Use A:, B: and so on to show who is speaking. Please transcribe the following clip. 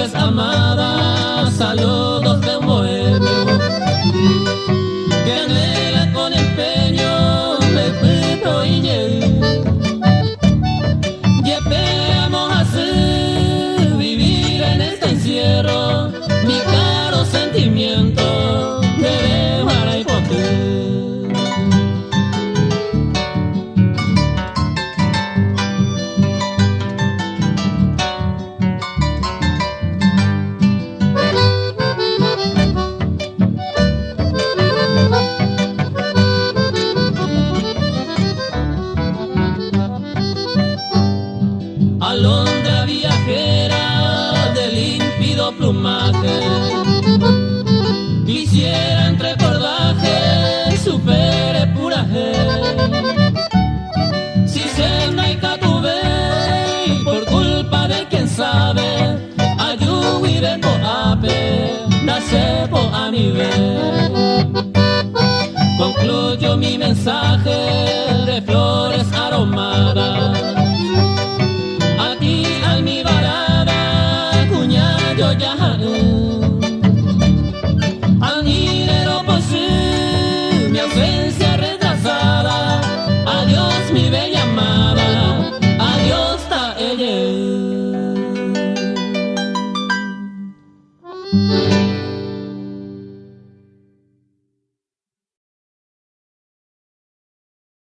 A: flores amadas, saludos de un bohemio que anhela con empeño el pito y yepeamos así vivir en este encierro, mi caro sentimiento me dejará hipoteca. Alondra viajera de límpido plumaje, quisiera entre cordajes supere puraje. Si senda y catubé, por culpa de quien sabe, ayude po ape, nace po a nivel. Concluyo mi mensaje de flores aromadas. Aquí al mi balada, cuñado ya